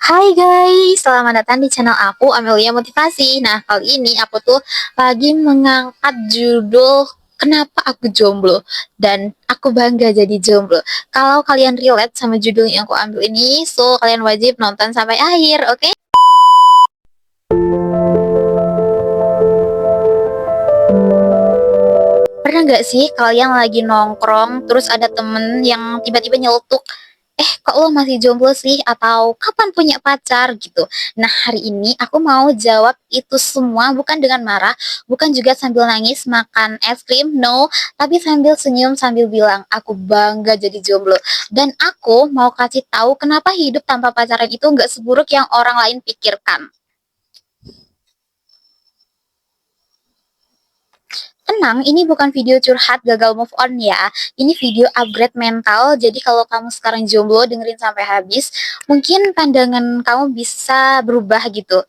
Hai guys, selamat datang di channel aku Amelia Motivasi. Nah, kali ini aku tuh lagi mengangkat judul Kenapa Aku Jomblo dan aku bangga jadi jomblo. Kalau kalian relate sama judul yang aku ambil ini, so kalian wajib nonton sampai akhir, oke? Pernah nggak sih kalian lagi nongkrong, terus ada temen yang tiba-tiba nyeletuk, kok lo masih jomblo sih? Atau kapan punya pacar gitu? Nah, hari ini aku mau jawab itu semua bukan dengan marah, bukan juga sambil nangis makan es krim, no, tapi sambil senyum sambil bilang, aku bangga jadi jomblo. Dan aku mau kasih tahu kenapa hidup tanpa pacaran itu nggak seburuk yang orang lain pikirkan. Tenang, ini bukan video curhat gagal move on ya. Ini video upgrade mental. Jadi kalau kamu sekarang jomblo, dengerin sampai habis. Mungkin pandangan kamu bisa berubah gitu.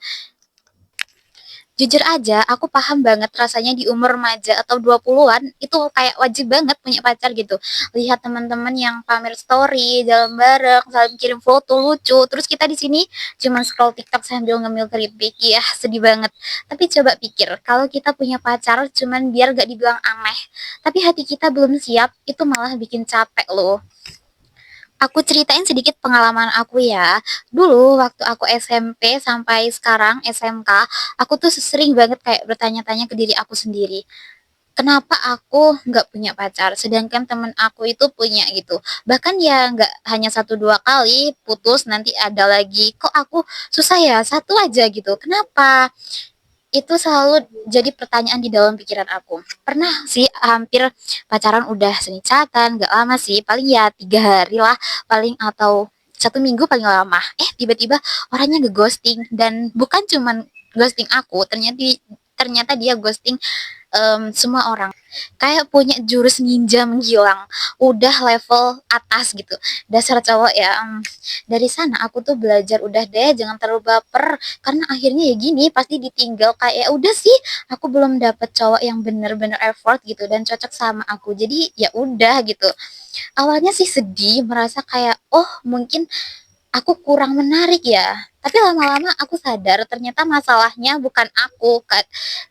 Jujur aja, aku paham banget rasanya di umur remaja atau 20-an itu kayak wajib banget punya pacar gitu. Lihat teman-teman yang pamer story, jalan bareng, saling kirim foto lucu, terus kita di sini cuma scroll TikTok sambil ngemil keripik. Ya, sedih banget. Tapi coba pikir, kalau kita punya pacar cuman biar gak dibilang aneh, tapi hati kita belum siap, itu malah bikin capek loh. Aku ceritain sedikit pengalaman aku ya. Dulu waktu aku SMP sampai sekarang SMK, aku tuh sering banget kayak bertanya-tanya ke diri aku sendiri. Kenapa aku nggak punya pacar, sedangkan temen aku itu punya gitu. Bahkan ya nggak hanya satu dua kali putus, nanti ada lagi. Kok aku susah ya, satu aja gitu. Kenapa? Itu selalu jadi pertanyaan di dalam pikiran aku. Pernah sih hampir pacaran udah senicatan, gak lama sih, paling ya 3 hari lah, paling atau 1 minggu paling lama. Tiba-tiba orangnya nge-ghosting dan bukan cuman ghosting aku, ternyata dia ghosting semua orang, kayak punya jurus ninja menghilang, udah level atas gitu, dasar cowok ya. Dari sana aku tuh belajar udah deh jangan terlalu baper, karena akhirnya ya gini pasti ditinggal, kayak ya udah sih, aku belum dapet cowok yang bener-bener effort gitu dan cocok sama aku, jadi ya udah gitu. Awalnya sih sedih, merasa kayak oh mungkin aku kurang menarik ya. Tapi lama-lama aku sadar ternyata masalahnya bukan aku.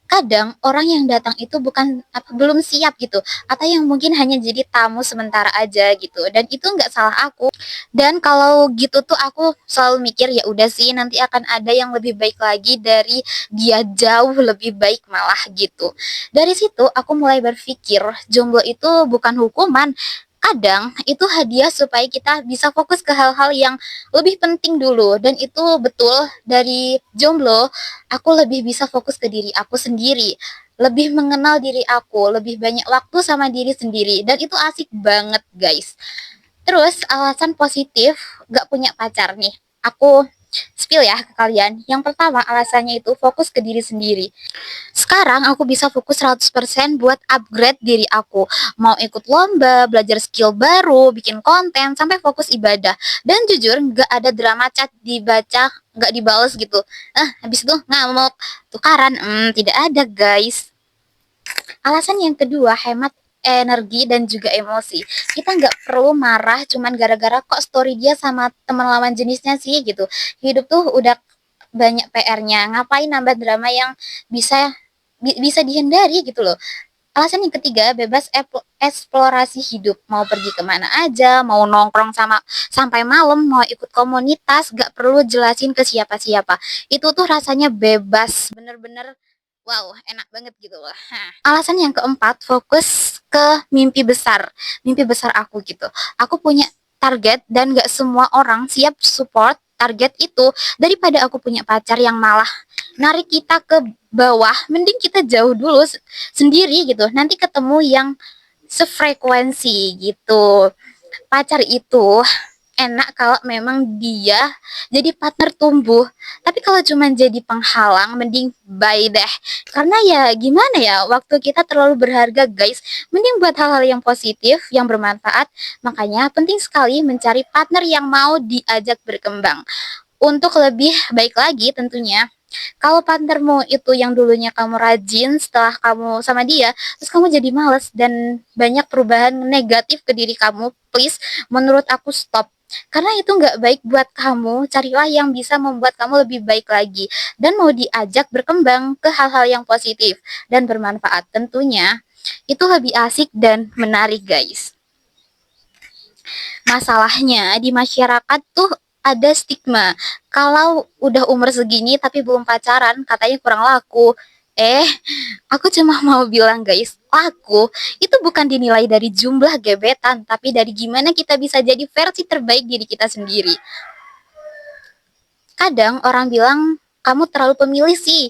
Kadang orang yang datang itu bukan belum siap gitu, atau yang mungkin hanya jadi tamu sementara aja gitu. Dan itu nggak salah aku. Dan kalau gitu tuh aku selalu mikir ya udah sih nanti akan ada yang lebih baik lagi dari dia, jauh lebih baik malah gitu. Dari situ aku mulai berpikir jomblo itu bukan hukuman, kadang itu hadiah supaya kita bisa fokus ke hal-hal yang lebih penting dulu. Dan itu betul, dari jomblo aku lebih bisa fokus ke diri aku sendiri, lebih mengenal diri aku, lebih banyak waktu sama diri sendiri, dan itu asik banget guys. Terus alasan positif gak punya pacar nih, aku spill ya ke kalian. Yang pertama alasannya itu fokus ke diri sendiri. Sekarang aku bisa fokus 100% buat upgrade diri aku. Mau ikut lomba, belajar skill baru, bikin konten, sampai fokus ibadah. Dan jujur, gak ada drama chat dibaca, gak dibales gitu. Habis itu ngamuk, tukaran, tidak ada guys. Alasan yang kedua, hemat energi dan juga emosi. Kita nggak perlu marah cuman gara-gara kok story dia sama teman lawan jenisnya sih gitu. Hidup tuh udah banyak PR-nya, ngapain nambah drama yang bisa bisa dihindari gitu loh. Alasan yang ketiga, bebas eksplorasi hidup. Mau pergi kemana aja, mau nongkrong sama sampai malam, mau ikut komunitas, gak perlu jelasin ke siapa-siapa. Itu tuh rasanya bebas, bener-bener wow, enak banget gitu loh. Alasan yang keempat, fokus ke mimpi besar. Mimpi besar aku gitu. Aku punya target dan gak semua orang siap support target itu. Daripada aku punya pacar yang malah narik kita ke bawah, mending kita jauh dulu sendiri gitu. Nanti ketemu yang sefrekuensi gitu. Pacar itu enak kalau memang dia jadi partner tumbuh. Tapi kalau cuma jadi penghalang, mending bye deh. Karena ya gimana ya, waktu kita terlalu berharga guys. Mending buat hal-hal yang positif, yang bermanfaat. Makanya penting sekali mencari partner yang mau diajak berkembang. Untuk lebih baik lagi tentunya, kalau partnermu itu yang dulunya kamu rajin, setelah kamu sama dia, terus kamu jadi males dan banyak perubahan negatif ke diri kamu, please, menurut aku stop. Karena itu nggak baik buat kamu, carilah yang bisa membuat kamu lebih baik lagi. Dan mau diajak berkembang ke hal-hal yang positif dan bermanfaat. Tentunya itu lebih asik dan menarik guys. Masalahnya di masyarakat tuh ada stigma. Kalau udah umur segini tapi belum pacaran, katanya kurang laku. Eh, aku cuma mau bilang guys, laku itu bukan dinilai dari jumlah gebetan, tapi dari gimana kita bisa jadi versi terbaik diri kita sendiri. Kadang orang bilang, kamu terlalu pemilih sih.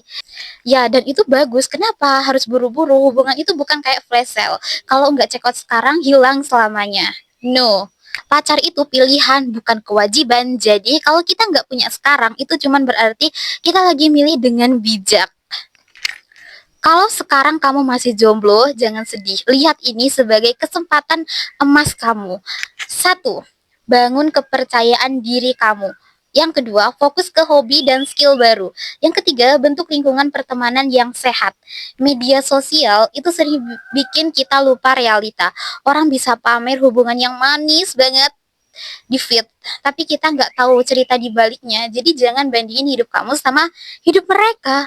Ya, dan itu bagus. Kenapa harus buru-buru? Hubungan itu bukan kayak flash sale. Kalau nggak check out sekarang, hilang selamanya. No. Pacar itu pilihan, bukan kewajiban. Jadi, kalau kita nggak punya sekarang, itu cuman berarti kita lagi milih dengan bijak. Kalau sekarang kamu masih jomblo, jangan sedih. Lihat ini sebagai kesempatan emas kamu. Satu, bangun kepercayaan diri kamu. Yang kedua, fokus ke hobi dan skill baru. Yang ketiga, bentuk lingkungan pertemanan yang sehat. Media sosial itu sering bikin kita lupa realita. Orang bisa pamer hubungan yang manis banget di feed, tapi kita nggak tahu cerita di baliknya. Jadi jangan bandingin hidup kamu sama hidup mereka.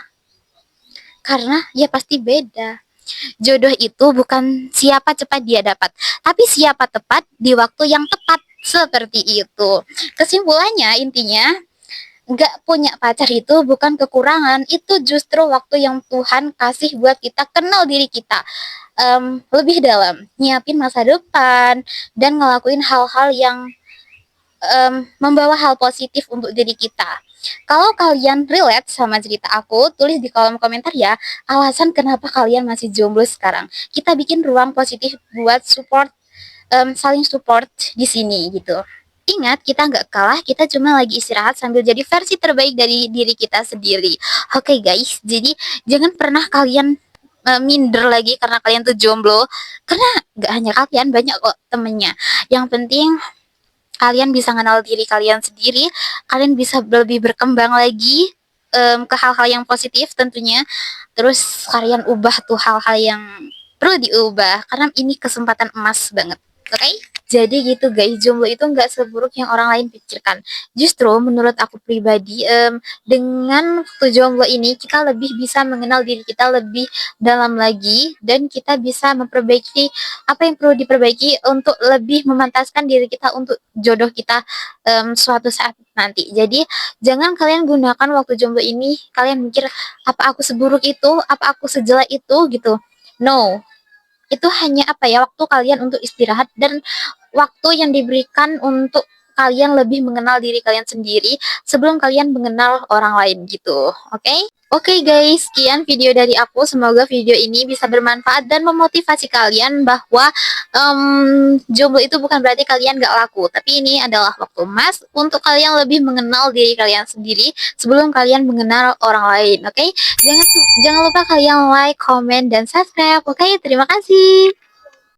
Karena ya pasti beda. Jodoh itu bukan siapa cepat dia dapat, tapi siapa tepat di waktu yang tepat. Seperti itu. Kesimpulannya intinya, nggak punya pacar itu bukan kekurangan, itu justru waktu yang Tuhan kasih buat kita kenal diri kita lebih dalam, nyiapin masa depan, dan ngelakuin hal-hal yang membawa hal positif untuk diri kita. Kalau kalian relate sama cerita aku, tulis di kolom komentar ya, alasan kenapa kalian masih jomblo sekarang. Kita bikin ruang positif buat support, saling support di sini gitu. Ingat, kita nggak kalah, kita cuma lagi istirahat sambil jadi versi terbaik dari diri kita sendiri. Oke guys, jadi jangan pernah kalian minder lagi karena kalian tuh jomblo. Karena nggak hanya kalian, banyak kok temennya. Yang penting kalian bisa kenal diri kalian sendiri, kalian bisa lebih berkembang lagi ke hal-hal yang positif tentunya. Terus kalian ubah tuh hal-hal yang perlu diubah karena ini kesempatan emas banget. Oke? Jadi gitu guys, jomblo itu nggak seburuk yang orang lain pikirkan. Justru menurut aku pribadi, dengan waktu jomblo ini kita lebih bisa mengenal diri kita lebih dalam lagi dan kita bisa memperbaiki apa yang perlu diperbaiki untuk lebih memantaskan diri kita untuk jodoh kita suatu saat nanti. Jadi jangan kalian gunakan waktu jomblo ini kalian mikir apa aku seburuk itu, apa aku sejelek itu gitu. No, itu hanya apa ya, waktu kalian untuk istirahat dan waktu yang diberikan untuk kalian lebih mengenal diri kalian sendiri sebelum kalian mengenal orang lain gitu. Oke? Oke guys, sekian video dari aku. Semoga video ini bisa bermanfaat dan memotivasi kalian bahwa jomblo itu bukan berarti kalian gak laku, tapi ini adalah waktu emas untuk kalian lebih mengenal diri kalian sendiri sebelum kalian mengenal orang lain. Oke? Jangan lupa kalian like, comment, dan subscribe. Oke, terima kasih.